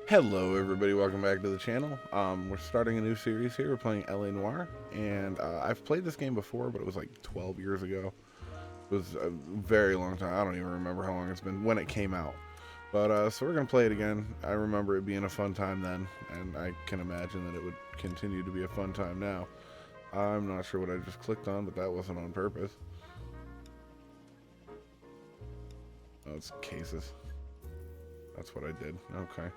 Hello everybody, welcome back to the channel. We're starting a new series here. We're playing Noire, and I've played this game before, but it was like 12 years ago. It was a very long time. I don't even remember how long it's been when it came out. But so we're going to play it again. I remember it being a fun time then, and I can imagine that it would continue to be a fun time now. I'm not sure what I just clicked on, but that wasn't on purpose. Oh, it's cases. That's what I did. Okay.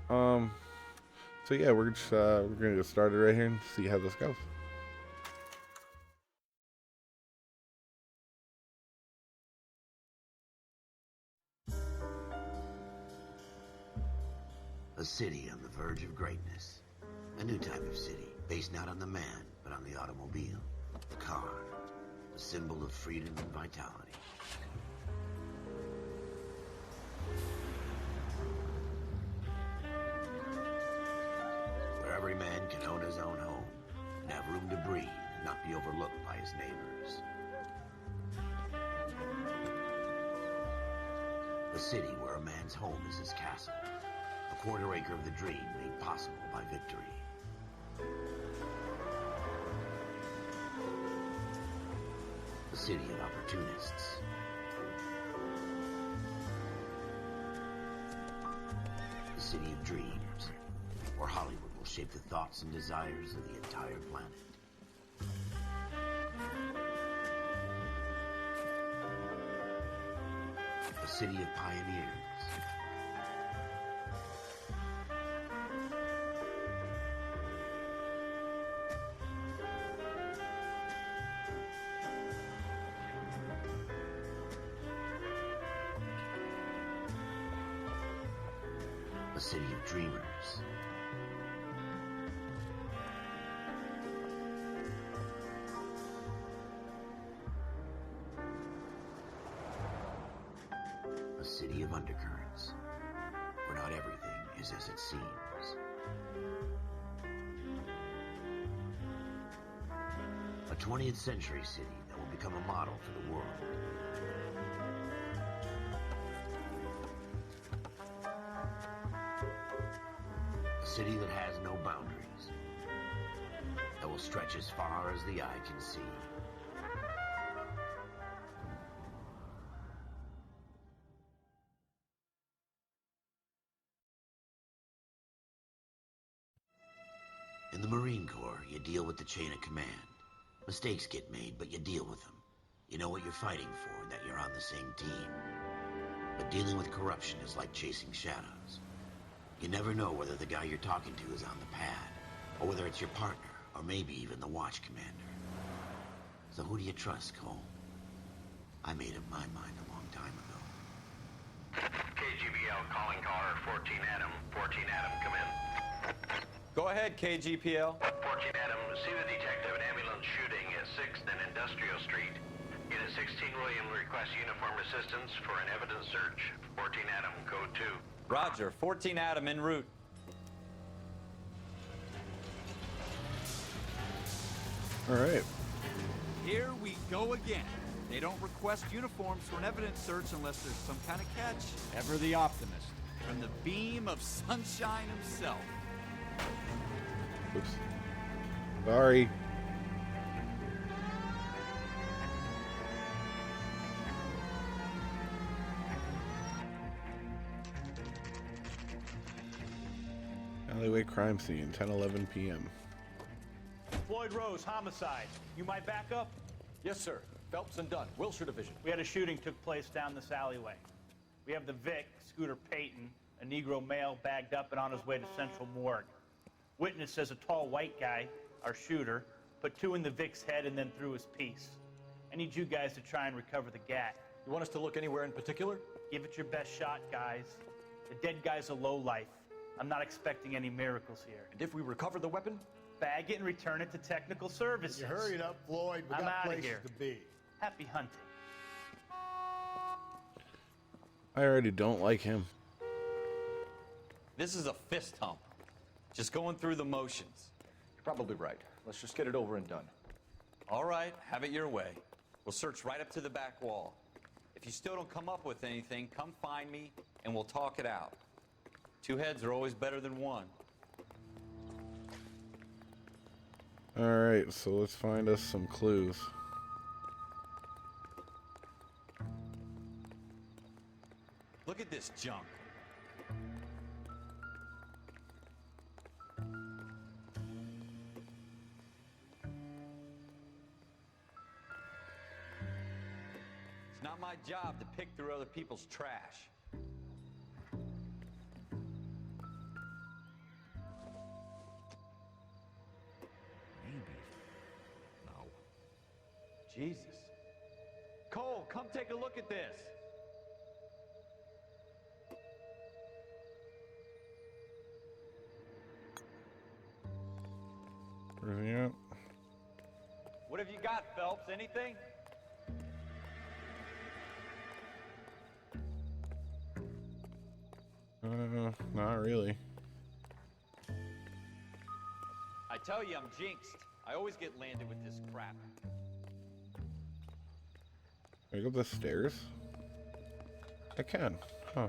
So yeah, we're gonna get started right here and see how this goes. A city on the verge of greatness. A new type of city, based not on the man, but on the automobile. The car. The symbol of freedom and vitality. Where every man can own his own home, and have room to breathe, and not be overlooked by his neighbors. A city where a man's home is his castle. A quarter acre of the dream made possible by victory. A city of opportunists. A city of dreams, where Hollywood will shape the thoughts and desires of the entire planet. A city of pioneers. A city of dreamers. A city of undercurrents, where not everything is as it seems. A 20th century city that will become a model for the world. A city that has no boundaries, that will stretch as far as the eye can see. In the Marine Corps, you deal with the chain of command. Mistakes get made, but you deal with them. You know what you're fighting for, and that you're on the same team. But dealing with corruption is like chasing shadows. You never know whether the guy you're talking to is on the pad, or whether it's your partner, or maybe even the watch commander. So who do you trust, Cole? I made up my mind a long time ago. KGBL calling caller 14 Adam. 14 Adam, come in. Go ahead, KGPL. 14 Adam, see the detective at ambulance shooting at 6th and Industrial Street. Unit 16 William requests uniform assistance for an evidence search. 14 Adam, code 2. Roger, 14 Adam en route. All right. Here we go again. They don't request uniforms for an evidence search unless there's some kind of catch. Ever the optimist. From the beam of sunshine himself. Oops. Sorry. Alleyway crime scene, 10:11 p.m. Floyd Rose, homicide. You might back up? Yes, sir. Phelps and Dunn, Wilshire Division. We had a shooting took place down this alleyway. We have the Vic, Scooter Payton, a Negro male bagged up and on his way to Central Morgue. Witness says a tall white guy, our shooter, put two in the Vic's head and then threw his piece. I need you guys to try and recover the gat. You want us to look anywhere in particular? Give it your best shot, guys. The dead guy's a lowlife. I'm not expecting any miracles here. And if we recover the weapon? Bag it and return it to technical services. You hurry up, Floyd. We I'm got outta places here. to be. Happy hunting. I already don't like him. This is a fist hump. Just going through the motions. You're probably right. Let's just get it over and done. All right, have it your way. We'll search right up to the back wall. If you still don't come up with anything, come find me and we'll talk it out. Two heads are always better than one. Alright, so let's find us some clues. Look at this junk. It's not my job to pick through other people's trash. Maybe. No. Jesus. Cole, come take a look at this. Where's he at? What have you got, Phelps? Anything? Not really. I tell you, I'm jinxed. I always get landed with this crap. Can I go up the stairs? I can. Huh.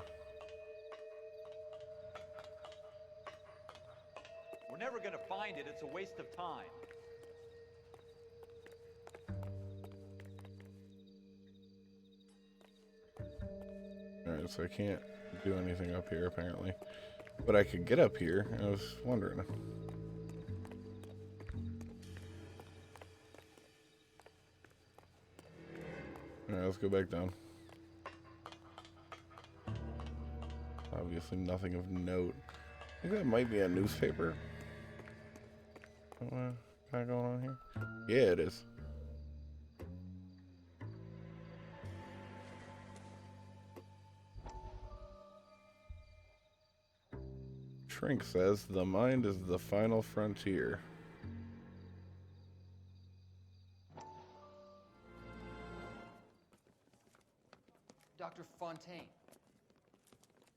We're never gonna find it. It's a waste of time. Alright, so I can't do anything up here apparently. But I could get up here. I was wondering. Alright, let's go back down. Obviously nothing of note. I think that might be a newspaper. Kind of going on here? Yeah, it is. Shrink says, the mind is the final frontier. Dr. Fontaine,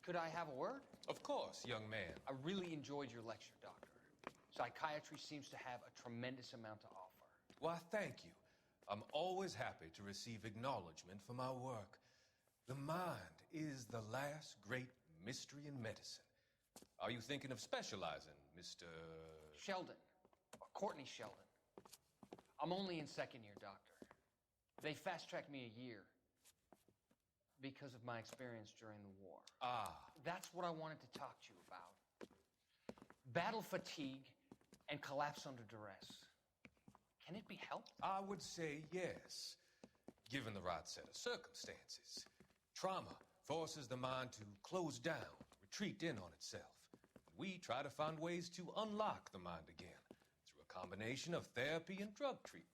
could I have a word? Of course, young man. I really enjoyed your lecture, Doctor. Psychiatry seems to have a tremendous amount to offer. Why, thank you. I'm always happy to receive acknowledgement for my work. The mind is the last great mystery in medicine. Are you thinking of specializing, Mr. Sheldon, or Courtney Sheldon. I'm only in second year, Doctor. They fast-tracked me a year because of my experience during the war. Ah. That's what I wanted to talk to you about. Battle fatigue and collapse under duress. Can it be helped? I would say yes, given the right set of circumstances. Trauma forces the mind to close down, retreat in on itself. We try to find ways to unlock the mind again through a combination of therapy and drug treatment.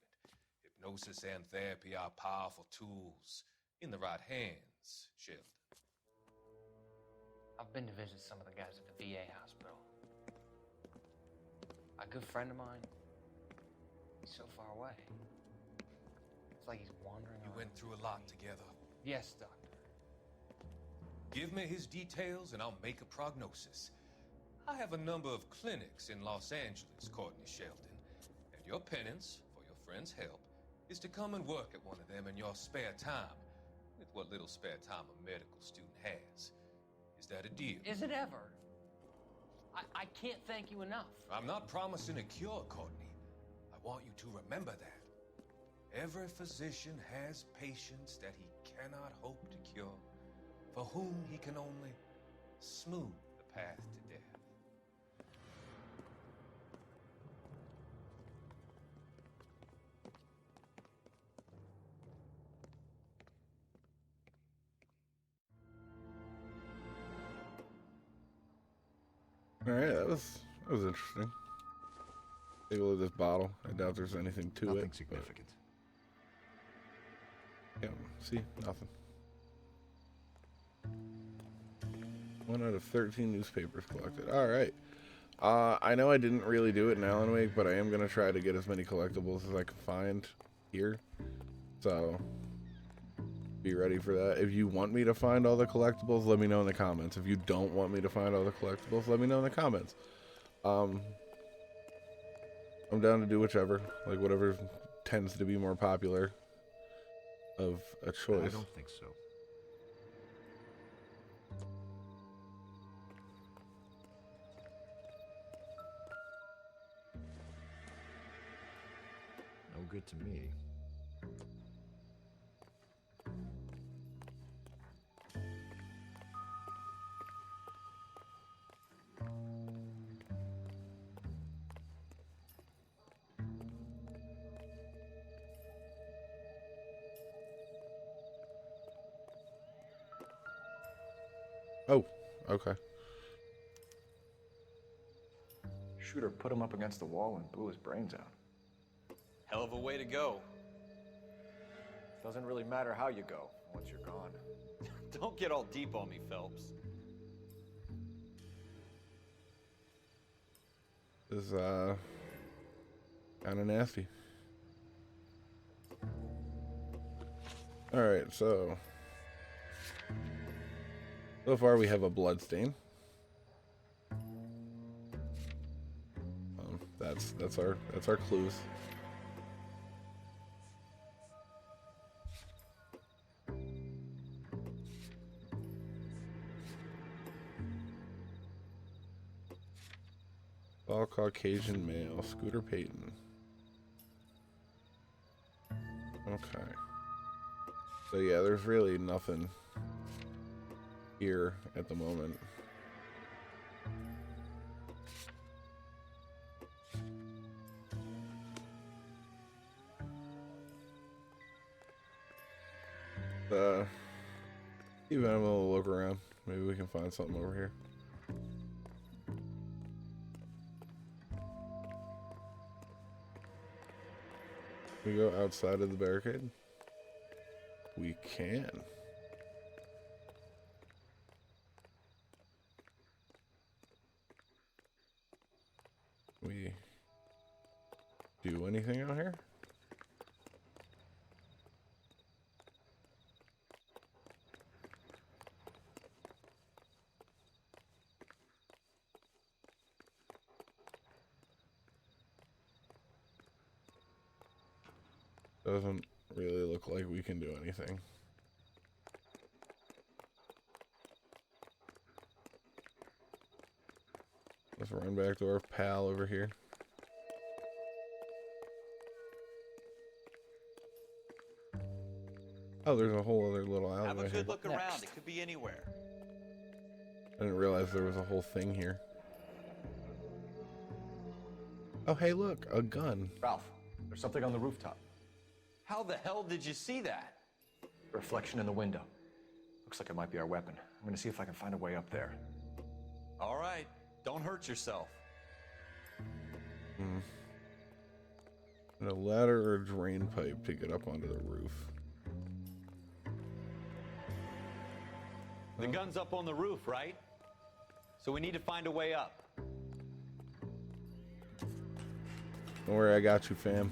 Hypnosis and therapy are powerful tools in the right hands, Sheldon. I've been to visit some of the guys at the VA hospital. A good friend of mine, he's so far away. It's like he's wandering You around. went through a lot together. Yes, Doctor. Give me his details and I'll make a prognosis. I have a number of clinics in Los Angeles, Courtney Sheldon, and your penance, for your friend's help, is to come and work at one of them in your spare time, with what little spare time a medical student has. Is that a deal? Is it ever? I can't thank you enough. I'm not promising a cure, Courtney. I want you to remember that. Every physician has patients that he cannot hope to cure, for whom he can only smooth the path to death. Alright, that was interesting. Take a look at this bottle. I doubt there's anything to it. Nothing significant. Yeah, see, nothing. 1 out of 13 newspapers collected. Alright. I know I didn't really do it in Alan Wake, but I am going to try to get as many collectibles as I can find here. So, be ready for that. If you want me to find all the collectibles, let me know in the comments. If you don't want me to find all the collectibles, let me know in the comments. I'm down to do whichever. Like, whatever tends to be more popular of a choice. I don't think so. good to me. Oh, okay. Shooter put him up against the wall and blew his brains out. Hell of a way to go. Doesn't really matter how you go once you're gone. Don't get all deep on me, Phelps. This is kind of nasty. All right, so far we have a blood stain. That's our clues. All Caucasian male, Scooter Payton. Okay. So yeah, there's really nothing here at the moment. Even I'm gonna look around. Maybe we can find something over here. Can we go outside of the barricade? We can. We do anything out here? Doesn't really look like we can do anything. Let's run back to our pal over here. Oh, there's a whole other little alleyway. Have a here. good look around. It could be anywhere. I didn't realize there was a whole thing here. Oh, hey, look, a gun. Ralph, there's something on the rooftop. How the hell did you see that? Reflection in the window. Looks like it might be our weapon. I'm gonna see if I can find a way up there. All right. Don't hurt yourself. And a ladder or a drain pipe to get up onto the roof. The gun's up on the roof, right? So we need to find a way up. Don't worry, I got you, fam.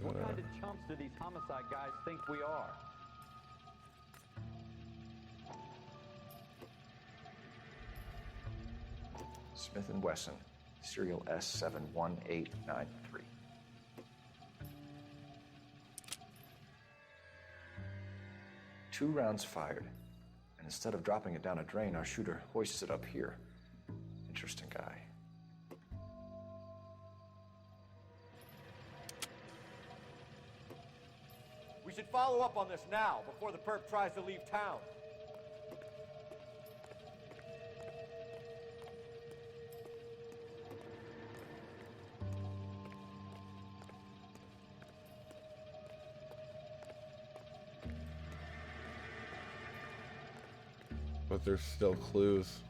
What kind of chumps do these homicide guys think we are? Smith & Wesson, serial S71893. 2 rounds fired, and instead of dropping it down a drain, our shooter hoists it up here. Interesting guy. We should follow up on this now, before the perp tries to leave town. But there's still clues.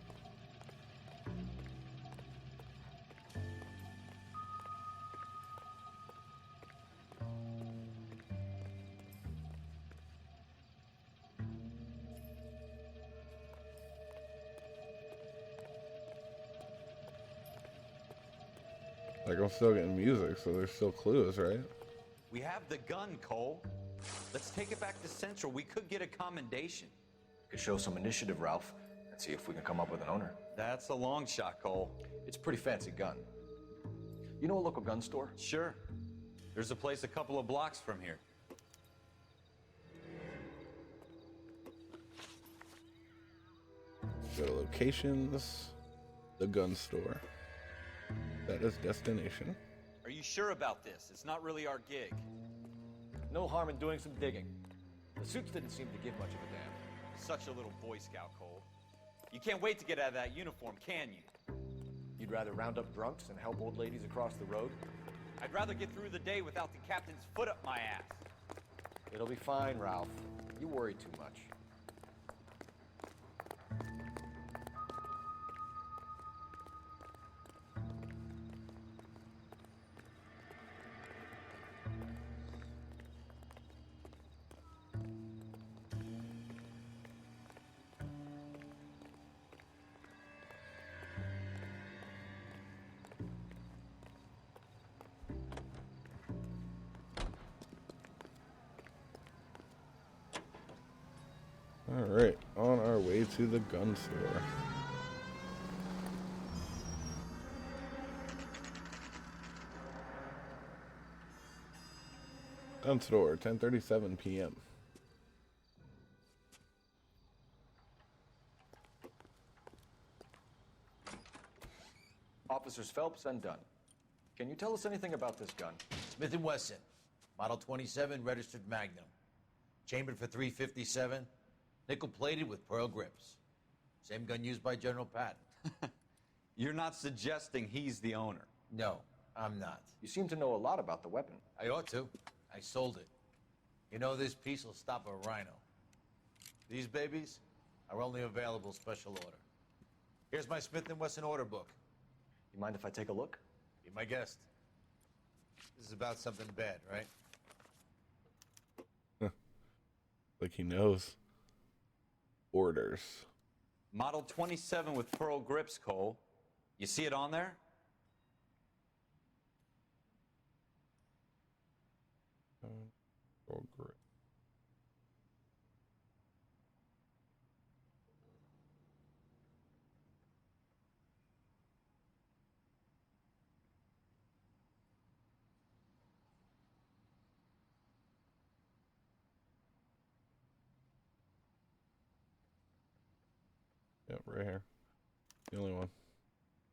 Like, I'm still getting music, so there's still clues, right? We have the gun, Cole. Let's take it back to Central. We could get a commendation. Could show some initiative, Ralph, and see if we can come up with an owner. That's a long shot, Cole. It's a pretty fancy gun. You know a local gun store? Sure. There's a place a couple of blocks from here. Go to locations, the gun store. That is destination. Are you sure about this? It's not really our gig. No harm in doing some digging. The suits didn't seem to give much of a damn. Such a little Boy Scout, Cole. You can't wait to get out of that uniform, can you? You'd rather round up drunks and help old ladies across the road? I'd rather get through the day without the captain's foot up my ass. It'll be fine, Ralph. You worry too much. Alright, on our way to the gun store. Gun store, 10:37 p.m. Officers Phelps and Dunn. Can you tell us anything about this gun? Smith & Wesson, Model 27, registered Magnum. Chambered for .357, nickel-plated with pearl grips. Same gun used by General Patton. You're not suggesting he's the owner? No, I'm not. You seem to know a lot about the weapon. I ought to. I sold it. You know, this piece will stop a rhino. These babies are only available special order. Here's my Smith & Wesson order book. You mind if I take a look? Be my guest. This is about something bad, right? Like he knows. Orders. Model 27 with pearl grips, Cole. You see it on there? Pearl grip. Yep, right here. The only one.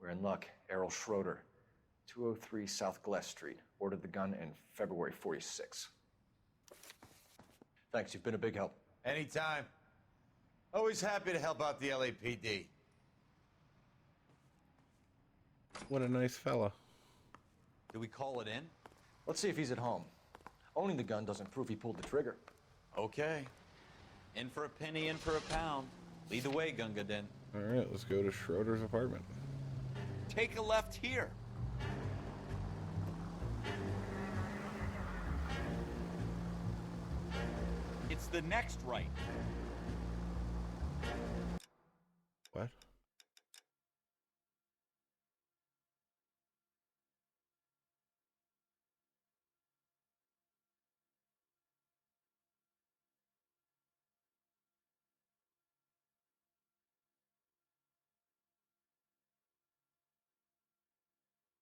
We're in luck. Errol Schroeder, 203 South Glass Street. Ordered the gun in February '46. Thanks, you've been a big help. Anytime. Always happy to help out the LAPD. What a nice fella. Do we call it in? Let's see if he's at home. Owning the gun doesn't prove he pulled the trigger. Okay. In for a penny, in for a pound. Lead the way, Gunga Din. Alright, let's go to Schroeder's apartment. Take a left here. It's the next right. What?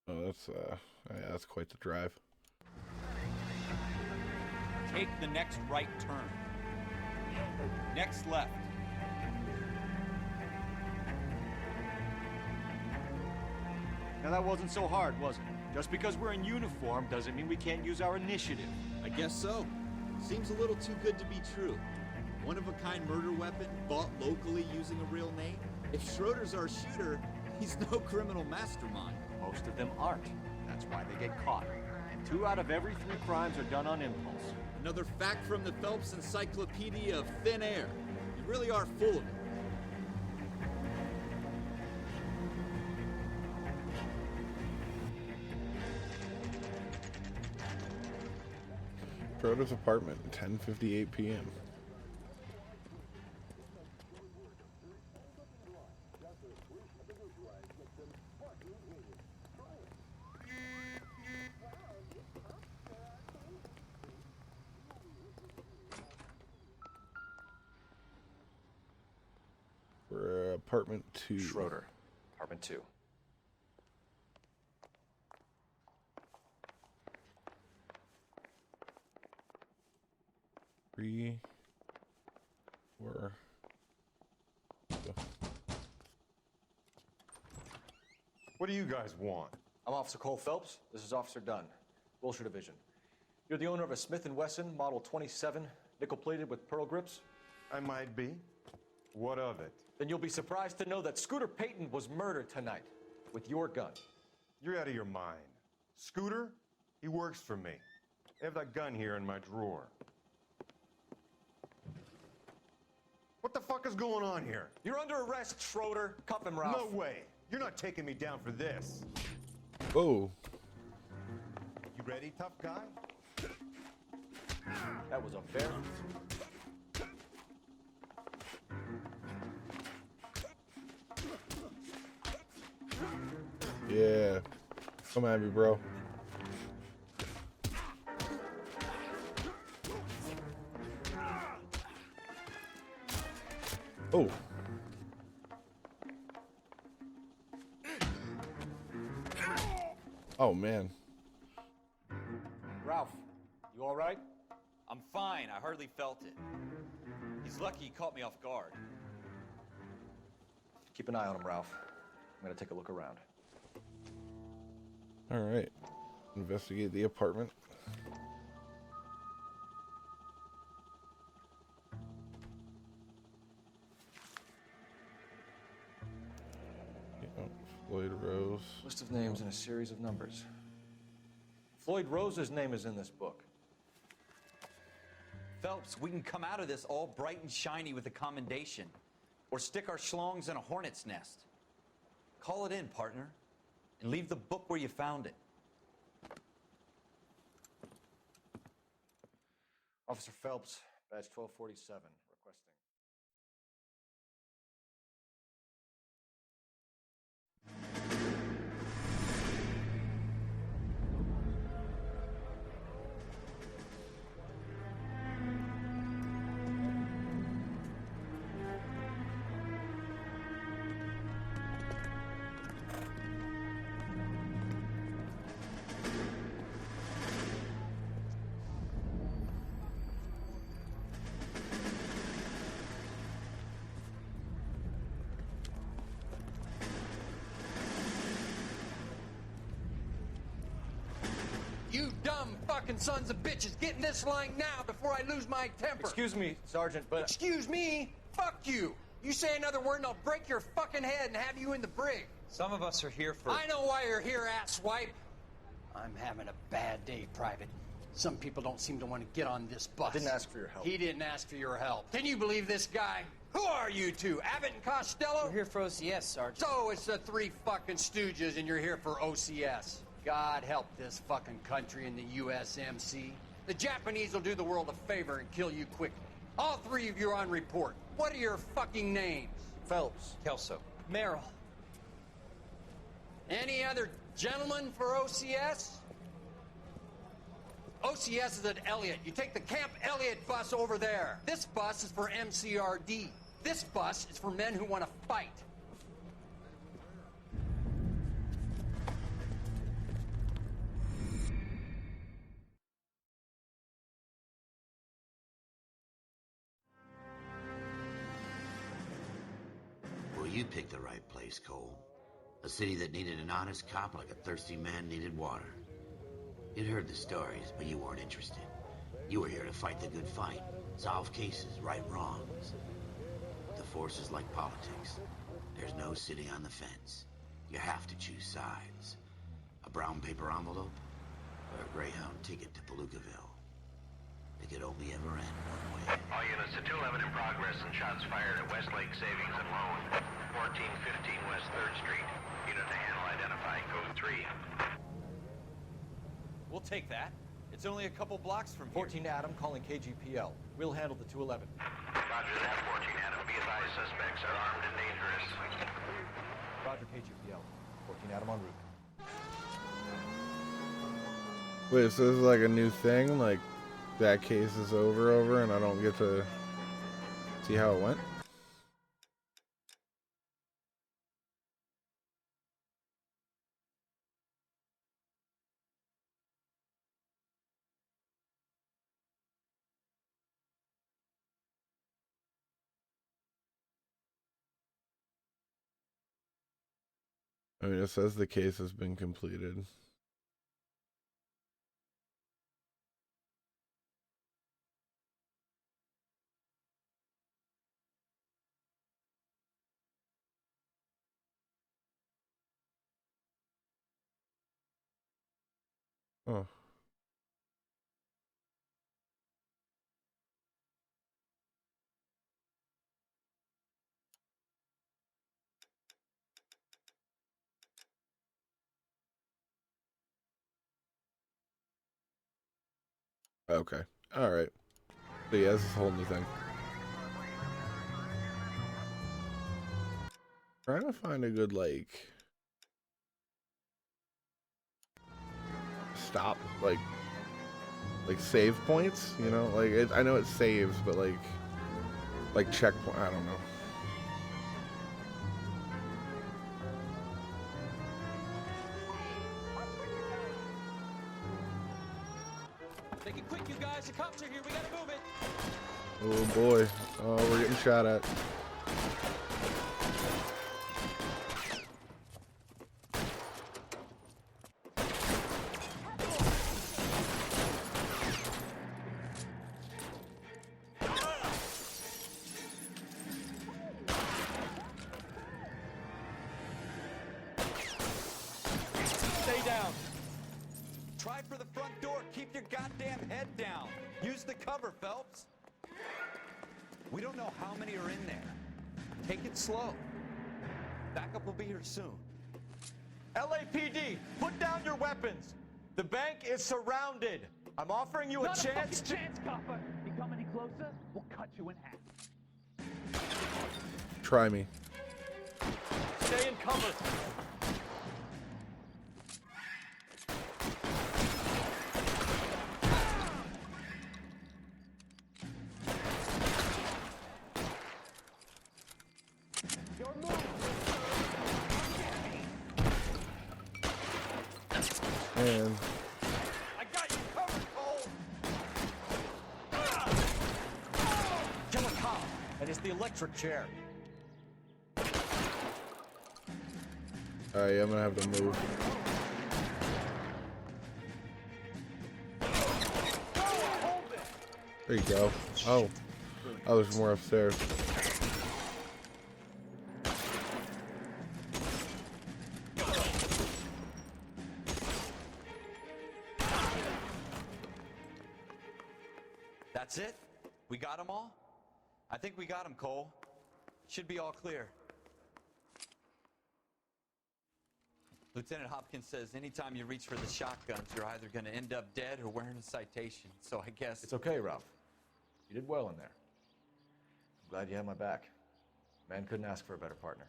Oh, that's quite the drive. Take the next right turn. Next left. Now that wasn't so hard, was it? Just because we're in uniform doesn't mean we can't use our initiative. I guess so. Seems a little too good to be true. One-of-a-kind murder weapon bought locally using a real name? If Schroeder's our shooter, he's no criminal mastermind. Most of them aren't. That's why they get caught. 2 out of every 3 crimes are done on impulse. Another fact from the Phelps Encyclopedia of Thin Air. You really are full of it. Schroeder's apartment, 10:58 p.m. We're apartment 2. Schroeder, apartment 2. Three, 4. Go. What do you guys want? I'm Officer Cole Phelps. This is Officer Dunn, Wilshire Division. You're the owner of a Smith & Wesson Model 27, nickel-plated with pearl grips? I might be. What of it? Then you'll be surprised to know that Scooter Payton was murdered tonight with your gun. You're out of your mind. Scooter? He works for me. I have that gun here in my drawer. What the fuck is going on here? You're under arrest, Schroeder. Cuff him, Ralph. No way. You're not taking me down for this. Oh. You ready, tough guy? That was a very... Yeah. Come at me, bro. Oh. Oh, man. Ralph, you all right? I'm fine. I hardly felt it. He's lucky he caught me off guard. Keep an eye on him, Ralph. I'm gonna take a look around. All right. Investigate the apartment. Floyd Rose. List of names and a series of numbers. Floyd Rose's name is in this book. Phelps, we can come out of this all bright and shiny with a commendation. Or stick our schlongs in a hornet's nest. Call it in, partner. And leave the book where you found it. Officer Phelps, badge 1247, requesting. You dumb fucking sons of bitches, get in this line now before I lose my temper. Excuse me, Sergeant, but... Excuse me? Fuck you. You say another word and I'll break your fucking head and have you in the brig. Some of us are here for... I know why you're here, asswipe. I'm having a bad day, Private. Some people don't seem to want to get on this bus. I didn't ask for your help. He didn't ask for your help. Can you believe this guy? Who are you two? Abbott and Costello? We're here for OCS, Sergeant. So it's the three fucking stooges and you're here for OCS. God help this fucking country and the USMC. The Japanese will do the world a favor and kill you quickly. All three of you are on report. What are your fucking names? Phelps. Kelso. Merrill. Any other gentlemen for OCS? OCS is at Elliott. You take the Camp Elliott bus over there. This bus is for MCRD. This bus is for men who want to fight. Well, you picked the right place, Cole. A city that needed an honest cop like a thirsty man needed water. You'd heard the stories, but you weren't interested. You were here to fight the good fight, solve cases, right wrongs. The force is like politics. There's no sitting on the fence. You have to choose sides. A brown paper envelope, or a Greyhound ticket to Palookaville. It could only ever end one way. All units to 211 in progress and shots fired at Westlake Savings and Loan, 1415 West 3rd Street. Unit to handle identifying code 3. We'll take that. It's only a couple blocks from here. 14 Adam calling KGPL. We'll handle the 211. Roger that, 14 Adam. Be advised, suspects are armed and dangerous. Roger KGPL. 14 Adam en route. Wait, so this is like a new thing? Like, that case is over, and I don't get to see how it went? I mean, it says the case has been completed. Oh. Okay. All right. So yeah, this is a whole new thing. Trying to find a good stop save points. You know, I know it saves, but like checkpoint. I don't know. Make it quick, you guys. The cops are here. We gotta move it. Oh boy. Oh, we're getting shot at. Stay down. Try for the front door. Keep your goddamn head down. Use the cover, Phelps. We don't know how many are in there. Take it slow. Backup will be here soon. LAPD, put down your weapons. The bank is surrounded. I'm offering you a chance to... chance, copper. You come any closer, we'll cut you in half. Try me. Stay in cover. And I got you covered, Cole. Kill a cop, and it's the electric chair. alright, I'm gonna have to move. There you go. Oh, there's more upstairs. That's it? We got them all? I think we got them, Cole. Should be all clear. Lieutenant Hopkins says anytime you reach for the shotguns, you're either going to end up dead or wearing a citation. So I guess... It's okay, Ralph. You did well in there. I'm glad you had my back. Man couldn't ask for a better partner.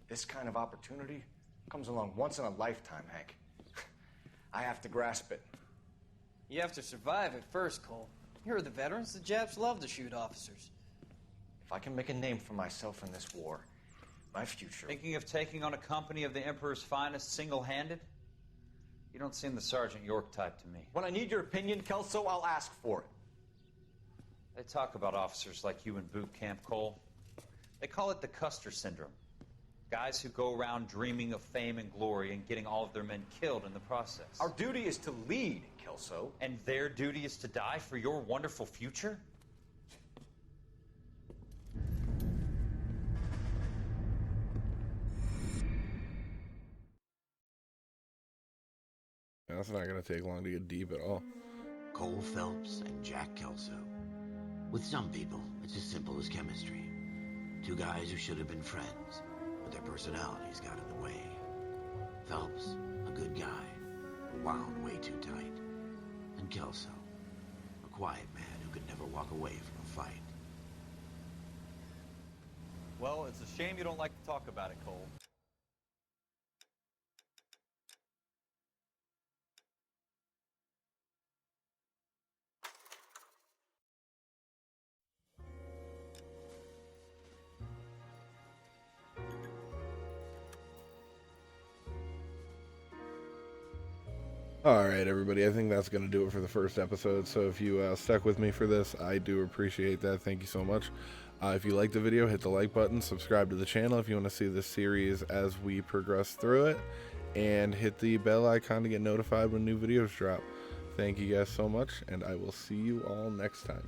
This kind of opportunity comes along once in a lifetime, Hank. I have to grasp it. You have to survive it first, Cole. Here are the veterans. The Japs love to shoot officers. If I can make a name for myself in this war, my future... Thinking of taking on a company of the Emperor's finest single-handed? You don't seem the Sergeant York type to me. When I need your opinion, Kelso, I'll ask for it. They talk about officers like you in boot camp, Cole. They call it the Custer syndrome. Guys who go around dreaming of fame and glory and getting all of their men killed in the process. Our duty is to lead, Kelso. And their duty is to die for your wonderful future? That's not gonna take long to get deep at all. Cole Phelps and Jack Kelso. With some people, it's as simple as chemistry. Two guys who should have been friends, but their personalities got in the way. Phelps, a good guy, wound way too tight. And Kelso, a quiet man who could never walk away from a fight. Well, it's a shame you don't like to talk about it, Cole. Alright, everybody, I think that's going to do it for the first episode. So if you stuck with me for this, I do appreciate that. Thank you so much. If you liked the video, hit the like button, subscribe to the channel if you want to see this series as we progress through it, and hit the bell icon to get notified when new videos drop. Thank you guys so much, and I will see you all next time.